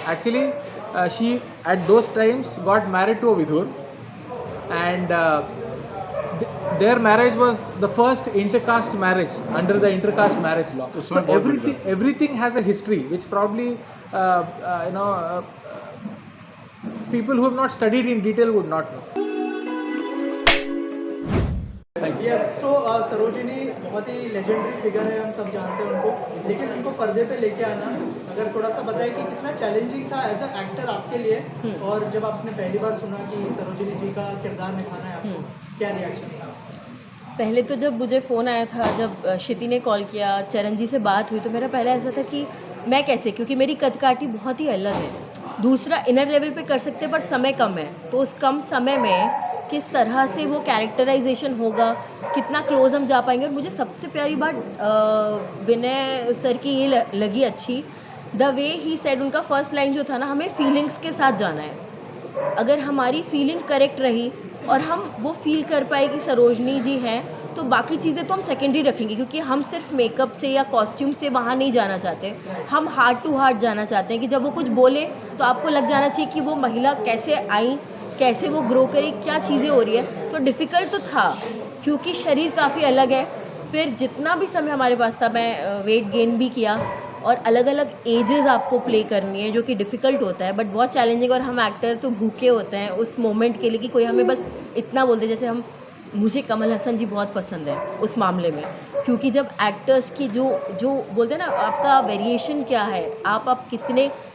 Actually, she at those times got married to a Vidhur, and their marriage was the first intercaste marriage under the intercaste marriage law. So everything has a history, which probably people who have not studied in detail would not know. Yes so Sarojini बहुत ही legendary figure है, हम सब जानते हैं उनको, लेकिन उनको पर्दे पे लेके आना, अगर थोड़ा सा बताएं कि कितना चैलेंजिंग था एज अ एक्टर आपके लिए, और जब आपने पहली बार सुना कि सरोजिनी जी का किरदार निभाना है आपको, क्या रिएक्शन था? पहले तो जब मुझे फ़ोन आया था, जब क्षिति ने कॉल किया, चरण जी से बात हुई, तो मेरा पहला ऐसा था कि मैं कैसे, क्योंकि मेरी कदकाठी बहुत ही अलग है। दूसरा, इनर लेवल पे कर सकते हैं पर समय कम है, तो उस कम समय में किस तरह से वो कैरेक्टराइजेशन होगा, कितना क्लोज हम जा पाएंगे। और मुझे सबसे प्यारी बात विनय सर की ये लगी अच्छी, द वे ही सेड, उनका फर्स्ट लाइन जो था ना, हमें फीलिंग्स के साथ जाना है। अगर हमारी फीलिंग करेक्ट रही और हम वो फील कर पाए कि सरोजनी जी हैं, तो बाकी चीज़ें तो हम सेकेंडरी रखेंगे, क्योंकि हम सिर्फ मेकअप से या कॉस्ट्यूम से वहाँ नहीं जाना चाहते, हम हार्ट टू हार्ट जाना चाहते हैं कि जब वो कुछ बोले तो आपको लग जाना चाहिए कि वो महिला कैसे आई, कैसे वो ग्रो करी, क्या चीज़ें हो रही है। तो डिफ़िकल्ट तो था, क्योंकि शरीर काफ़ी अलग है। फिर जितना भी समय हमारे पास था, मैं वेट गेन भी किया, और अलग अलग एजेस आपको प्ले करनी है, जो कि डिफ़िकल्ट होता है, बट बहुत चैलेंजिंग। और हम एक्टर तो भूखे होते हैं उस मोमेंट के लिए कि कोई हमें बस इतना बोलते, जैसे मुझे कमल हसन जी बहुत पसंद है उस मामले में, क्योंकि जब एक्टर्स की जो बोलते हैं ना, आपका वेरिएशन क्या है, आप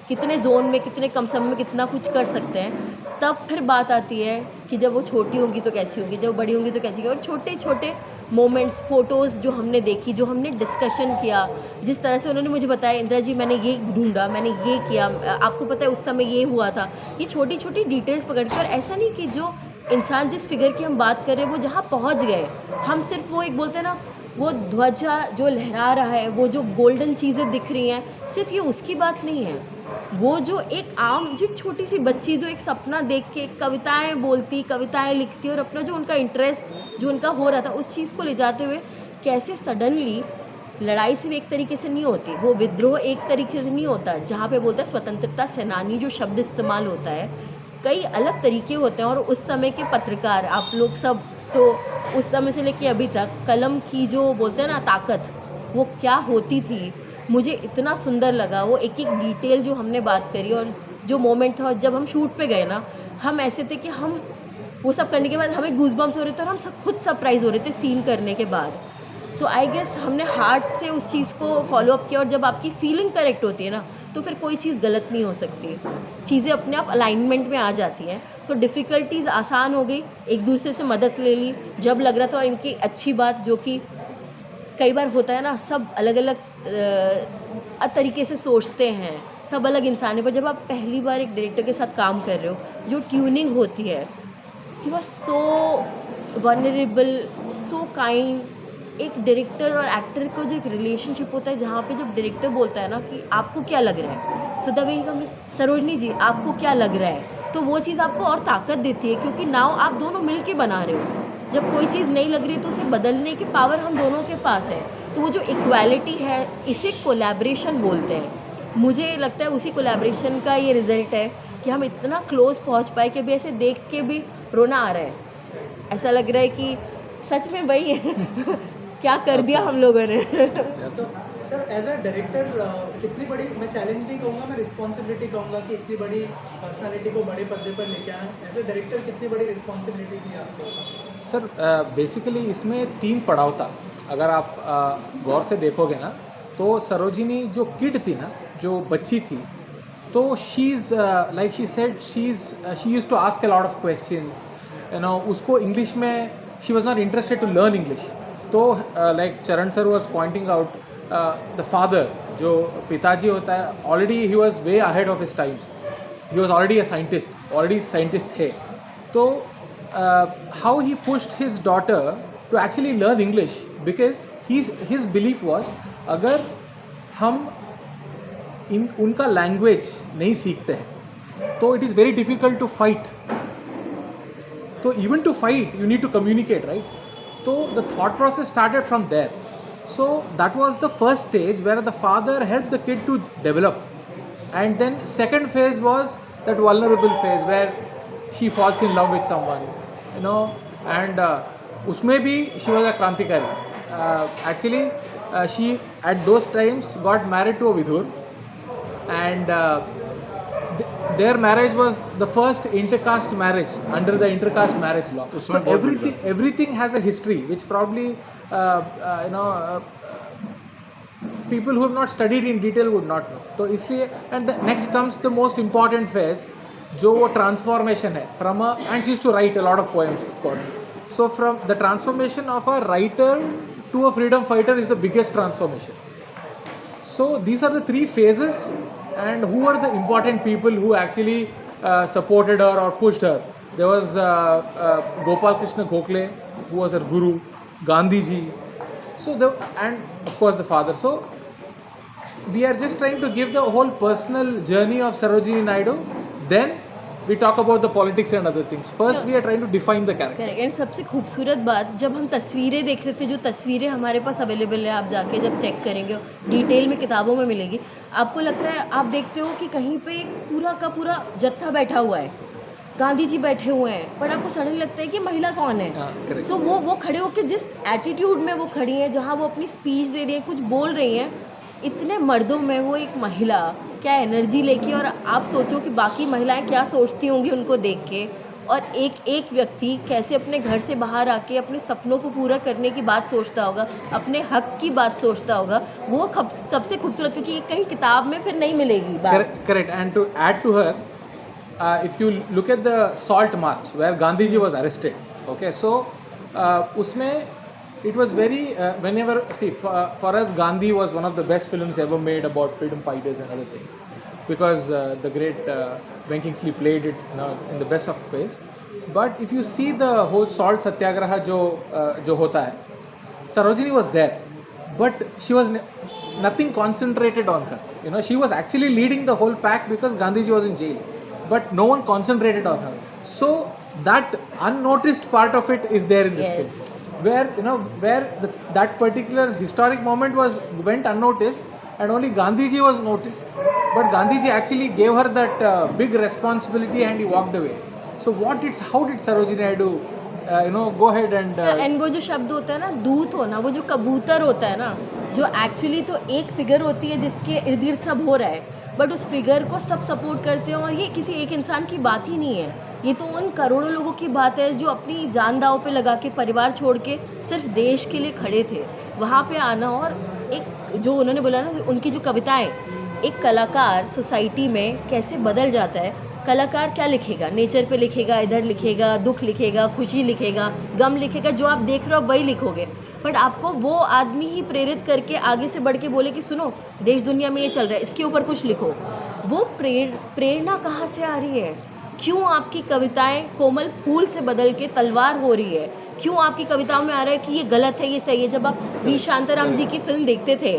कितने जोन में, कितने कम समय में कितना कुछ कर सकते हैं, तब फिर बात आती है कि जब वो छोटी होंगी तो कैसी होगी, जब बड़ी होंगी तो कैसी होगी। और छोटे छोटे मोमेंट्स, फ़ोटोज़ जो हमने देखी, जो हमने डिस्कशन किया, जिस तरह से उन्होंने मुझे बताया, इंदिरा जी मैंने ये ढूंढा, मैंने ये किया, आपको पता है उस समय ये हुआ था, ये छोटी छोटी डिटेल्स पकड़ के। और ऐसा नहीं कि जो इंसान जिस फिगर की हम बात कर रहे हैं वो जहाँ पहुँच गए, हम सिर्फ वो एक बोलते हैं ना, वो ध्वजा जो लहरा रहा है, वो जो गोल्डन चीज़ें दिख रही हैं, सिर्फ ये उसकी बात नहीं है। वो जो एक आम, जो छोटी सी बच्ची जो एक सपना देख के कविताएं बोलती, कविताएं लिखती, और अपना जो उनका इंटरेस्ट जो उनका हो रहा था, उस चीज़ को ले जाते हुए कैसे सडनली लड़ाई सिर्फ एक तरीके से नहीं होती, वो विद्रोह एक तरीके से नहीं होता, जहाँ पे बोलता है स्वतंत्रता सेनानी जो शब्द इस्तेमाल होता है, कई अलग तरीके होते हैं। और उस समय के पत्रकार, आप लोग सब तो उस समय से लेके अभी तक कलम की जो बोलते हैं ना ताकत, वो क्या होती थी, मुझे इतना सुंदर लगा वो एक एक डिटेल जो हमने बात करी, और जो मोमेंट था। और जब हम शूट पे गए ना, हम ऐसे थे कि हम वो सब करने के बाद हमें गूज़बम्स हो रहे थे, और हम सब खुद सरप्राइज़ हो रहे थे सीन करने के बाद। सो आई गेस हमने हार्ट से उस चीज़ को फॉलो अप किया, और जब आपकी फीलिंग करेक्ट होती है ना, तो फिर कोई चीज़ गलत नहीं हो सकती, चीज़ें अपने आप अलाइनमेंट में आ जाती हैं। सो डिफ़िकल्टीज़ आसान हो गई, एक दूसरे से मदद ले ली जब लग रहा था। और इनकी अच्छी बात, जो कि कई बार होता है ना, सब अलग अलग तरीके से सोचते हैं, सब अलग इंसान है, पर जब आप पहली बार एक डायरेक्टर के साथ काम कर रहे हो, जो ट्यूनिंग होती है, he was so vulnerable, so kind. एक डायरेक्टर और एक्टर का जो एक रिलेशनशिप होता है, जहाँ पे जब डायरेक्टर बोलता है ना कि आपको क्या लग रहा है, सो द वे ही कम, सरोजनी जी आपको क्या लग रहा है, तो वो चीज़ आपको और ताकत देती है, क्योंकि नाउ आप दोनों मिल के बना रहे हो। जब कोई चीज़ नहीं लग रही तो उसे बदलने की पावर हम दोनों के पास है। तो वो जो इक्वालिटी है, इसे कोलैबोरेशन बोलते हैं। मुझे लगता है उसी कोलैबोरेशन का ये रिज़ल्ट है कि हम इतना क्लोज पहुंच पाए कि अभी ऐसे देख के भी रोना आ रहा है, ऐसा लग रहा है कि सच में वही है क्या कर दिया हम लोगों ने। सर एज अ डायरेक्टर कितनी बड़ी, मैं चैलेंज नहीं कहूँगा, मैं रिस्पॉन्सिबिलिटी कहूँगा कि इतनी बड़ी पर्सनालिटी को बड़े पर्दे पर लेके आना, एज अ डायरेक्टर कितनी बड़ी रिस्पॉन्सिबिलिटी थी आपको? सर बेसिकली इसमें 3 पड़ाव था। अगर आप गौर से देखोगे ना, तो सरोजिनी जो किड थी ना, जो बच्ची थी, तो she is like she said, she used to ask a lot of questions, उसको इंग्लिश में she was not interested to learn English. तो like Charan sir was pointing out, the father जो पिताजी होता है, already he was way ahead of his times, he was already a scientist, already scientist थे। तो how he pushed his daughter to actually learn English, because his belief was, अगर हम उनका language नहीं सीखते हैं तो it is very difficult to fight. तो even to fight you need to communicate, right? तो the thought process started from there. So that was the first stage where the father helped the kid to develop. and then second phase was that vulnerable phase where she falls in love with someone, you know, and usme bhi she was a krantikari. Actually, she at those times got married to a vidhur, and their marriage was the first intercaste marriage under the intercaste marriage law. So everything has a history which probably you know people who have not studied in detail would not know. तो इसलिए and the next comes the most important phase जो वो transformation है from a, and she used to write a lot of poems of course. So from the transformation of a writer to a freedom fighter is the biggest transformation. So these are the three phases, and who are the important people who actually supported her or pushed her? There was Gopal Krishna Gokhale, who was her guru, Gandhi ji, and of course the father. So we are just trying to give the whole personal journey of Sarojini Naidu. Then we talk about the politics and other things. First we are trying to define the character. Correct. And सबसे खूबसूरत बात, जब हम तस्वीरें देख रहे थे, जो तस्वीरें हमारे पास अवेलेबल है, आप जाके जब चेक करेंगे डिटेल में किताबों में मिलेगी, आपको लगता है आप देखते हो कि कहीं पे एक पूरा का पूरा जत्था बैठा हुआ है, गांधी जी बैठे हुए हैं, पर आपको सडनली लगता है कि महिला कौन है। correct. सो वो खड़े होकर जिस एटीट्यूड में वो खड़ी हैं, जहाँ वो अपनी स्पीच दे रही हैं, कुछ बोल रही हैं, इतने मर्दों में वो एक महिला क्या एनर्जी लेके, और आप सोचो कि बाकी महिलाएं क्या सोचती होंगी उनको देख के, और एक व्यक्ति कैसे अपने घर से बाहर आके अपने सपनों को पूरा करने की बात सोचता होगा, अपने हक की बात सोचता होगा। वो सबसे खूबसूरत, क्योंकि ये कहीं किताब में फिर नहीं मिलेगी बात। Correct. And to add to her, if you look at the Salt March where Gandhi ji was arrested, okay, so usme it was very whenever see for us Gandhi was one of the best films ever made about freedom fighters and other things, because the great Ben Kingsley played it, you know, in the best of ways. But if you see the whole salt satyagraha jo hota hai, Sarojini was there, but she was nothing concentrated on her, you know. She was actually leading the whole pack because Gandhi ji was in jail, but no one concentrated on her. So that unnoticed part of it is there in this Yes. film, where you know that particular historic moment went unnoticed, and only Gandhi ji was noticed. But Gandhi ji actually gave her that big responsibility and he walked away. So how did Sarojini Naidu go ahead and and वो जो शब्द होता है ना, दूत होना, वो जो कबूतर होता है ना, जो एक्चुअली तो एक फिगर होती है जिसके इर्द गिर्द सब हो रहा है, बट उस फिगर को सब सपोर्ट करते हैं, और ये किसी एक इंसान की बात ही नहीं है, ये तो उन करोड़ों लोगों की बात है जो अपनी जान दांव पे लगा के परिवार छोड़ के सिर्फ देश के लिए खड़े थे। वहाँ पे आना, और एक जो उन्होंने बोला ना, उनकी जो कविताएं, एक कलाकार सोसाइटी में कैसे बदल जाता है। कलाकार क्या लिखेगा? नेचर पे लिखेगा, इधर लिखेगा, दुख लिखेगा, खुशी लिखेगा, गम लिखेगा, जो आप देख रहे हो वही लिखोगे, बट आपको वो आदमी ही प्रेरित करके आगे से बढ़ के बोले कि सुनो देश दुनिया में ये चल रहा है, इसके ऊपर कुछ लिखो। वो प्रेरणा कहाँ से आ रही है? क्यों आपकी कविताएं कोमल फूल से बदल के तलवार हो रही है? क्यों आपकी कविताओं में आ रहा है कि ये गलत है, ये सही है? जब आप वी शांताराम जी की फिल्म देखते थे,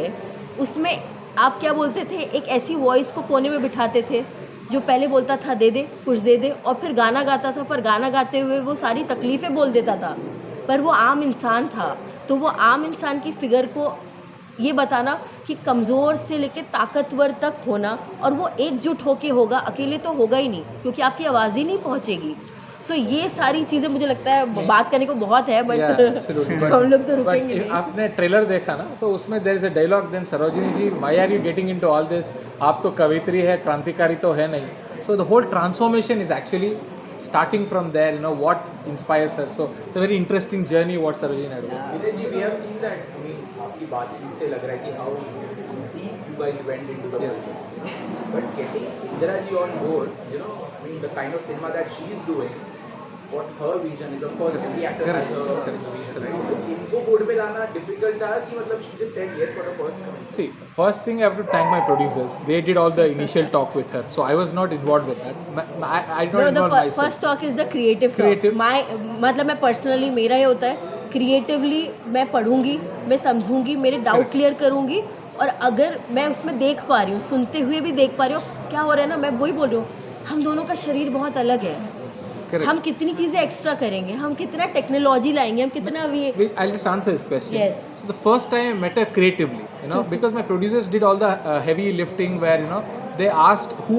उसमें आप क्या बोलते थे? एक ऐसी वॉइस को कोने में बिठाते थे जो पहले बोलता था दे दे कुछ दे दे, और फिर गाना गाता था, पर गाना गाते हुए वो सारी तकलीफ़ें बोल देता था, पर वो आम इंसान था। तो वो आम इंसान की फिगर को ये बताना कि कमज़ोर से लेके ताकतवर तक होना, और वो एकजुट होके होगा, अकेले तो होगा ही नहीं, क्योंकि आपकी आवाज़ ही नहीं पहुँचेगी। सो ये सारी चीज़ें मुझे लगता है बात करने को बहुत है, बट हम लोग तो रुकेंगे नहीं। आपने ट्रेलर देखा ना, तो उसमें there is a dialogue, then Sarojini ji why are you getting into all this, आप तो कवित्री है, क्रांतिकारी तो है नहीं। So the whole transformation is actually starting from there, you know, what inspires her. So it's a very interesting journey what Sarojini Naidu did. Viren ji, we have seen that, I mean, आपकी बातचीत से लग रहा है कि how deep you guys went into the Yes. politics. But getting Indira ji on board, you know, I mean, the kind of cinema that she is doing, what her vision is, of course, every actor has a vision, right? तो इनको board पे लाना difficult था कि मतलब she just said yes for the first time? See, first thing I have to thank my producers. They did all the initial talk with her, so I was not involved with that. I don't involve myself. First talk is the creative Creative. मतलब मैं personally, मेरा ये होता है creatively मैं पढ़ूंगी, मैं समझूंगी, मेरे doubt Correct. Clear करूंगी, और अगर मैं उसमें देख पा रही हूँ, सुनते हुए भी देख पा रही हूँ क्या हो रहा है ना, मैं वही बोल रही हूँ, हम दोनों का शरीर बहुत अलग है। Correct. हम कितनी चीज़ें एक्स्ट्रा करेंगे, हम कितना टेक्नोलॉजी लाएंगे, हम कितना भी I'll just answer this question. Yes. So the first time I met her creatively, you know, because my producers did all the heavy lifting where, you know, they asked who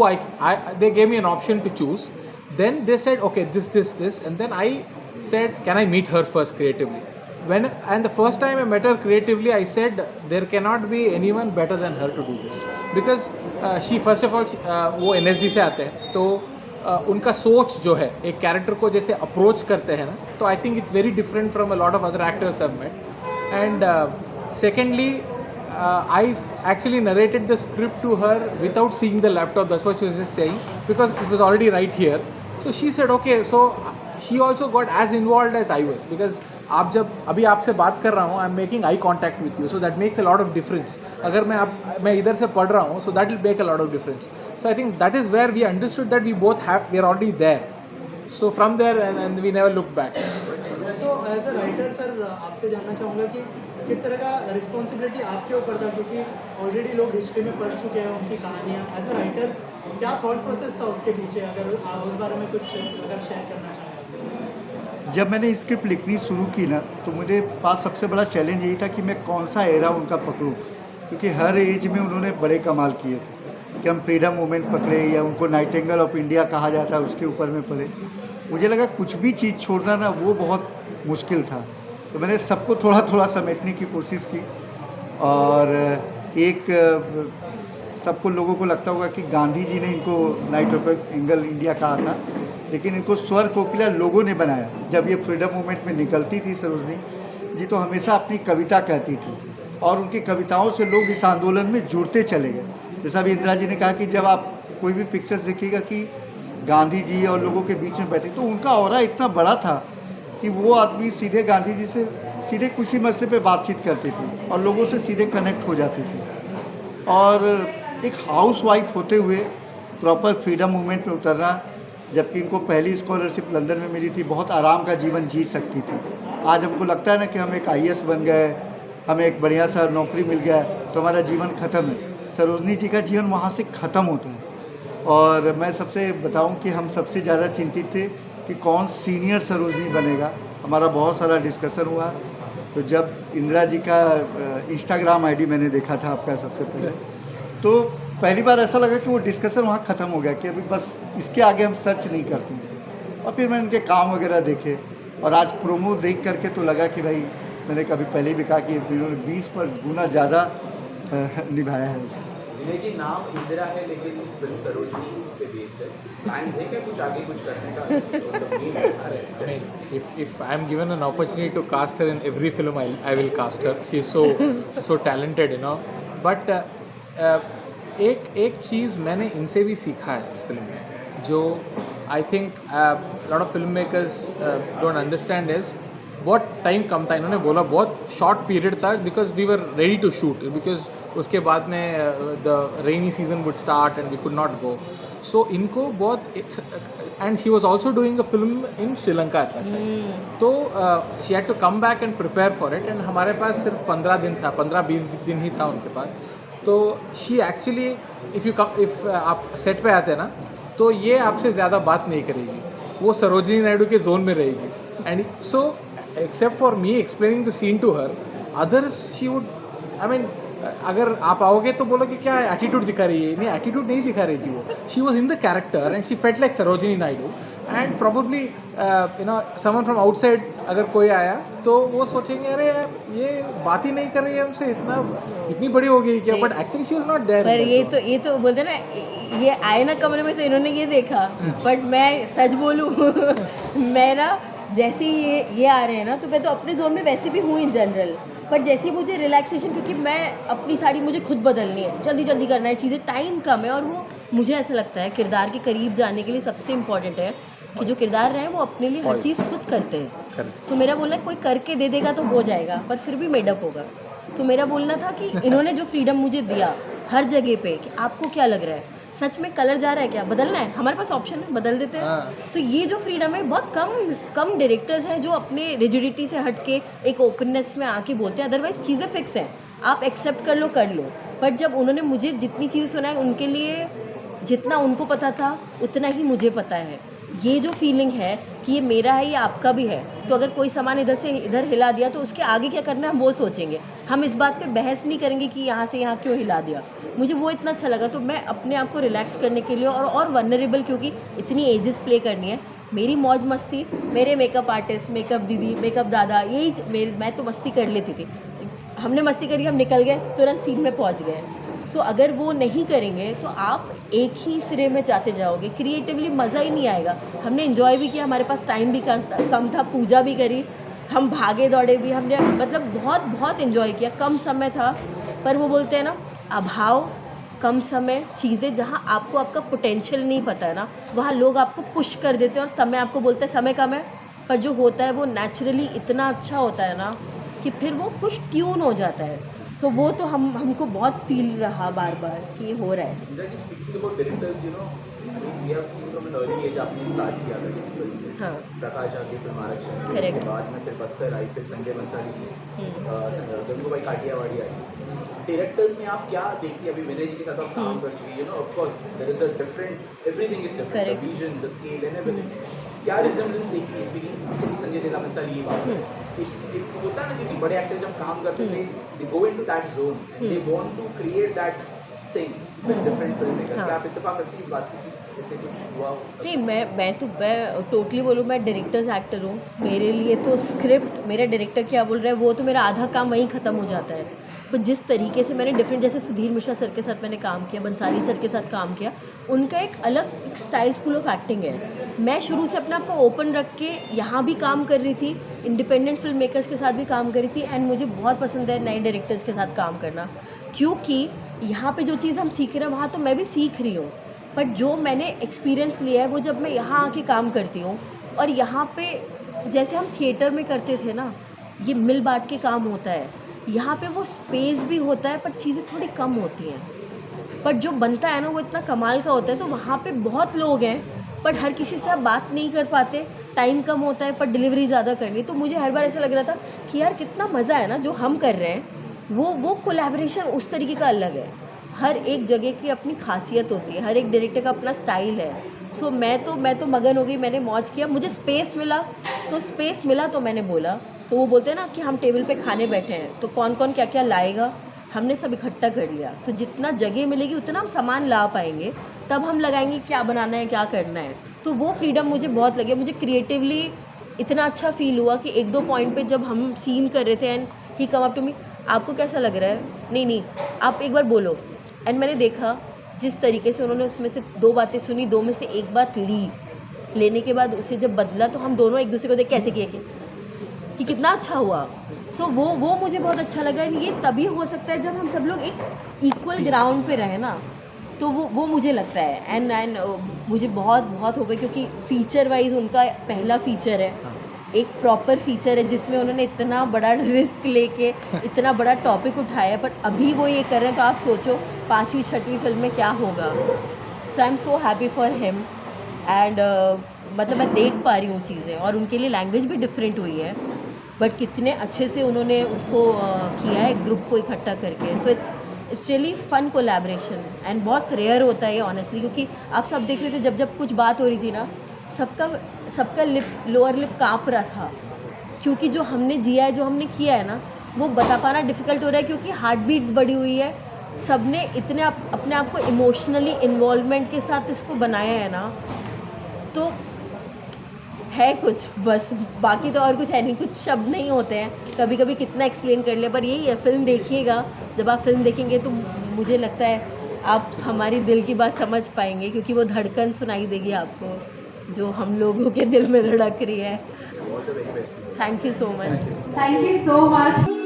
they gave me an option to choose. Then they said, okay, this, and then I said, can I meet her first creatively? And the first time I met her creatively, I said there cannot be anyone better than her to do this, because she first of all वो NSD से आते हैं, तो उनका सोच जो है एक कैरेक्टर को जैसे अप्रोच करते हैं ना, तो I think it's very different from a lot of other actors I have met. And secondly I actually narrated the script to her without seeing the laptop. That's what she was just saying, because it was already right here. So she said okay. So she also got as involved as I was, because आप जब अभी आपसे बात कर रहा हूँ, I am making eye contact with you, so that makes a lot of difference. अगर मैं इधर से पढ़ रहा हूँ, so that will make a lot of difference. So I think that is where we understood that we are already there. So from there and we never look back. तो as a writer sir आपसे जानना चाहूँगा कि किस तरह का responsibility आपके ऊपर था, क्योंकि ऑलरेडी लोग हिस्ट्री में पढ़ चुके हैं उनकी कहानियाँ. एज अ राइटर क्या थॉट प्रोसेस था उसके पीछे, अगर आप उस बारे में कुछ अगर शेयर करना चाहें? जब मैंने स्क्रिप्ट लिखनी शुरू की ना, तो मुझे पास सबसे बड़ा चैलेंज यही था कि मैं कौन सा एरा उनका पकड़ूं, क्योंकि हर एज में उन्होंने बड़े कमाल किए थे. कि हम फ्रीडम मूवमेंट पकड़े या उनको नाइटिंगेल ऑफ इंडिया कहा जाता है उसके ऊपर में पढ़े. मुझे लगा कुछ भी चीज़ छोड़ना ना वो बहुत मुश्किल था. तो मैंने सबको थोड़ा थोड़ा समेटने की कोशिश की. और एक सबको लोगों को लगता होगा कि गांधी जी ने इनको नाइटिंगेल इंडिया कहा था, लेकिन इनको स्वर कोकिला लोगों ने बनाया. जब ये फ्रीडम मूवमेंट में निकलती थी सरोजनी जी, तो हमेशा अपनी कविता कहती थी, और उनकी कविताओं से लोग इस आंदोलन में जुड़ते चले गए. जैसा अभी इंदिरा जी ने कहा कि जब आप कोई भी पिक्चर्स देखिएगा कि गांधी जी और लोगों के बीच में बैठे, तो उनका ऑरा इतना बड़ा था कि वो आदमी सीधे गांधी जी से सीधे किसी मसले पे बातचीत करते थे और लोगों से सीधे कनेक्ट हो जाते थे. और एक हाउसवाइफ होते हुए प्रॉपर फ्रीडम मूवमेंट में उतरना, जबकि इनको पहली स्कॉलरशिप लंदन में मिली थी, बहुत आराम का जीवन जी सकती थी. आज हमको लगता है ना कि हम एक IAS बन गए, हमें एक बढ़िया सा नौकरी मिल गया, तो हमारा जीवन ख़त्म है. सरोजनी जी का जीवन वहाँ से ख़त्म होता है. और मैं सबसे बताऊं कि हम सबसे ज़्यादा चिंतित थे कि कौन सीनियर सरोजनी बनेगा. हमारा बहुत सारा डिस्कशन हुआ. तो जब इंदिरा जी का इंस्टाग्राम ID मैंने देखा था आपका सबसे पहले, तो पहली बार ऐसा लगा कि वो डिस्कशन वहाँ ख़त्म हो गया कि अभी बस इसके आगे हम सर्च नहीं करते हैं. और फिर मैंने उनके काम वगैरह देखे, और आज प्रोमो देख करके तो लगा कि भाई, मैंने कभी पहले भी कहा कि इन्होंने 20 गुना ज़्यादा निभाया है उसको. विनय जी, नाम इंदिरा है लेकिन फिल्म सरोजनी पे बेस्ड है. प्लान है क्या कुछ आगे कुछ करने का? अरे, if I am given an opportunity to cast her in every film, I will cast her. She's so talented, you know. But एक चीज़ मैंने इनसे भी सीखा है इस फिल्म में, जो I think lot of film makers don't understand is बहुत टाइम कम था. इन्होंने बोला बहुत शॉर्ट पीरियड था, because we were ready to shoot, because उसके बाद में the rainy season would start and we could not go. So इनको बहुत, and she was also doing a film in Sri Lanka at that time. तो she had to come back and prepare for it. And हमारे पास सिर्फ 15 दिन था, 15-20 दिन ही था उनके पास. तो शी एक्चुअली इफ़ आप सेट पे आते हैं ना, तो ये आपसे ज़्यादा बात नहीं करेगी, वो सरोजिनी नायडू के जोन में रहेगी. And so except for me explaining the scene to her, others she would, I mean, अगर आप आओगे तो बोलोगे क्या एटीट्यूड दिखा रही है. नहीं, एटीट्यूड नहीं दिखा रही थी वो. She was in the character and she felt like Sarojini Naidu. And probably you know someone from outside अगर कोई आया तो वो सोचेंगे अरे यार ये बात ही नहीं कर रही है हमसे, इतनी बड़ी हो गई क्या. But actually she was not there. पर ये तो बोलते ना, ये आए ना कमरे में तो इन्होंने ये देखा. बट मैं सच बोलूँ मैं ना, जैसे ये आ रहे हैं ना, तो मैं तो अपने जोन में वैसे भी हूँ इन जनरल. पर जैसे ही मुझे रिलैक्सेशन, क्योंकि मैं अपनी साड़ी मुझे खुद बदलनी है, जल्दी जल्दी करना है चीज़ें, टाइम कम है. और वो मुझे ऐसा लगता है किरदार के करीब जाने के लिए सबसे इम्पॉर्टेंट है कि जो किरदार रहे हैं वो अपने लिए हर चीज़ खुद करते हैं. तो मेरा बोलना है कोई करके दे देगा तो हो जाएगा, पर फिर भी मेडअप होगा. तो मेरा बोलना था कि इन्होंने जो फ्रीडम मुझे दिया हर जगह पे, कि आपको क्या लग रहा है, सच में कलर जा रहा है क्या, बदलना है, हमारे पास ऑप्शन है, बदल देते हैं. तो ये जो फ्रीडम है, बहुत कम डायरेक्टर्स हैं जो अपने रिजिडिटी से हट के एक ओपननेस में आके बोलते हैं. अदरवाइज चीज़ें फिक्स हैं, आप एक्सेप्ट कर लो. बट जब उन्होंने मुझे जितनी चीज़ें सुनाई, उनके लिए जितना उनको पता था उतना ही मुझे पता है। ये जो फीलिंग है कि ये मेरा है, ये आपका भी है, तो अगर कोई सामान इधर से इधर हिला दिया तो उसके आगे क्या करना है हम वो सोचेंगे। हम इस बात पे बहस नहीं करेंगे कि यहाँ से यहाँ क्यों हिला दिया। मुझे वो इतना अच्छा लगा, तो मैं अपने आप को रिलैक्स करने के लिए और वनरेबल, क्योंकि इतनी एजेस प्ले करनी है, मेरी मौज मस्ती, मेरे मेकअप आर्टिस्ट, मेकअप दीदी, मेकअप दादा, यही मैं तो मस्ती कर लेती थी। हमने मस्ती करी, हम निकल गए, तुरंत सीन में पहुँच गए। सो अगर वो नहीं करेंगे तो आप एक ही सिरे में जाते जाओगे, क्रिएटिवली मज़ा ही नहीं आएगा। हमने इन्जॉय भी किया, हमारे पास टाइम भी कम था, पूजा भी करी, हम भागे दौड़े भी, हमने मतलब बहुत बहुत इन्जॉय किया। कम समय था, पर वो बोलते हैं ना, अभाव, कम समय, चीज़ें जहाँ आपको आपका पोटेंशियल नहीं पता है ना, वहाँ लोग आपको पुश कर देते हैं और समय आपको बोलते हैं समय कम है, पर जो होता है वो नेचुरली इतना अच्छा होता है ना कि फिर वो कुछ ट्यून हो जाता है। तो वो तो हमको बहुत फील रहा बार बार कि हो रहा है। Speaking about directors, you know, I mean, we have seen from an early age आपने स्टार्ट किया था basically. हाँ, प्रकाश आके फिर आरक्षण, Correct. उसके बाद में फिर बस्तर आई, फिर संजय बंसाली, गंगूबाई काटियावाड़ी आई। डायरेक्टर्स में आप क्या देखती है? अभी विनय जी के साथ आप काम कर चुकी, you know, of course there is a different, everything is different, Correct. the vision, the scale and everything. क्या रिजेम्बलेंस देखती है? स्पीकिंग संजय लीला बंसाली, ये बात एक होता है ना कि बड़े एक्टर जब काम करते थे, they go into that zone, they want to create that thing with different filmmakers. हाँ. क्या आप इत्तेफाक करती है इस बात से? जैसे कुछ हुआ हो? नहीं, मैं टोटली बोलूँ, मैं डायरेक्टर्स एक्टर हूँ। मेरे लिए तो स्क्रिप्ट, मेरा डायरेक्टर क्या बोल रहा है वो तो मेरा आधा काम वहीं ख़त्म हो जाता है। पर जिस तरीके से मैंने डिफरेंट, जैसे सुधीर मिश्रा सर के साथ मैंने काम किया, बंसाली सर के साथ काम किया, उनका एक अलग स्टाइल, स्कूल ऑफ एक्टिंग है। मैं शुरू से अपने आप को ओपन रख के यहाँ भी काम कर रही थी, इंडिपेंडेंट फिल्म मेकर्स के साथ भी काम कर रही थी, एंड मुझे बहुत पसंद है नए डायरेक्टर्स के साथ काम करना, क्योंकि यहाँ पे जो चीज़ हम सीख रहे हैं वहाँ तो मैं भी सीख रही हूँ, बट जो मैंने एक्सपीरियंस लिया है वो जब मैं यहाँ आके काम करती हूँ, और यहाँ पे जैसे हम थिएटर में करते थे ना, ये मिल बांट के काम होता है, यहाँ पे वो स्पेस भी होता है पर चीज़ें थोड़ी कम होती हैं, बट जो बनता है ना वो इतना कमाल का होता है। तो वहाँ पे बहुत लोग हैं बट हर किसी से आप बात नहीं कर पाते, टाइम कम होता है, पर डिलीवरी ज़्यादा करनी है। तो मुझे हर बार ऐसा लग रहा था कि यार कितना मज़ा है ना जो हम कर रहे हैं, वो कोलैबोरेशन उस तरीके का अलग है। हर एक जगह की अपनी खासियत होती है, हर एक डायरेक्टर का अपना स्टाइल है। सो मैं तो मगन हो गई, मैंने मौज किया, मुझे स्पेस मिला तो मैंने बोला। तो वो बोलते हैं ना कि हम टेबल पे खाने बैठे हैं तो कौन कौन क्या क्या लाएगा, हमने सब इकट्ठा कर लिया। तो जितना जगह मिलेगी उतना हम सामान ला पाएंगे, तब हम लगाएंगे क्या बनाना है क्या करना है। तो वो फ्रीडम मुझे बहुत लगे, मुझे क्रिएटिवली इतना अच्छा फील हुआ कि एक दो पॉइंट पे जब हम सीन कर रहे थे and he come up to me, आपको कैसा लग रहा है, नहीं आप एक बार बोलो। एंड मैंने देखा जिस तरीके से उन्होंने उसमें से दो बातें सुनी, दो में से एक बात लेने के बाद उसे जब बदला तो हम दोनों एक दूसरे को देख कैसे किए कि कितना अच्छा हुआ। सो वो मुझे बहुत अच्छा लगा। ये तभी हो सकता है जब हम सब लोग एक इक्वल ग्राउंड पे रहें ना, तो वो मुझे लगता है। एंड मुझे बहुत हो गया, क्योंकि फीचर वाइज उनका पहला फीचर है, एक प्रॉपर फीचर है जिसमें उन्होंने इतना बड़ा रिस्क लेके इतना बड़ा टॉपिक उठाया है, पर अभी वो ये कर रहे हैं तो आप सोचो 5वीं 6वीं फिल्म में क्या होगा। So I am so happy for him. And मतलब मैं देख पा रही हूँ चीज़ें, और उनके लिए लैंग्वेज भी डिफरेंट हुई है, बट कितने अच्छे से उन्होंने उसको किया है ग्रुप को इकट्ठा करके। So it's really fun collaboration, and बहुत रेयर होता है ये ऑनेस्टली, क्योंकि आप सब देख रहे थे जब कुछ बात हो रही थी ना, सबका लोअर लिप काँप रहा था, क्योंकि जो हमने जिया है, जो हमने किया है ना, वो बता पाना डिफ़िकल्ट हो रहा है, क्योंकि हार्ट बीट्स बढ़ी हुई है। सबने इतने अपने आप को इमोशनली इन्वॉल्वमेंट के साथ इसको बनाया है ना, तो है कुछ, बस बाकी तो और कुछ है नहीं, कुछ शब्द नहीं होते हैं, कभी कभी कितना एक्सप्लेन कर ले। पर यही है, फिल्म देखिएगा, जब आप फिल्म देखेंगे तो मुझे लगता है आप हमारी दिल की बात समझ पाएंगे, क्योंकि वो धड़कन सुनाई देगी आपको जो हम लोगों के दिल में धड़क रही है। Thank you so much. Thank you so much.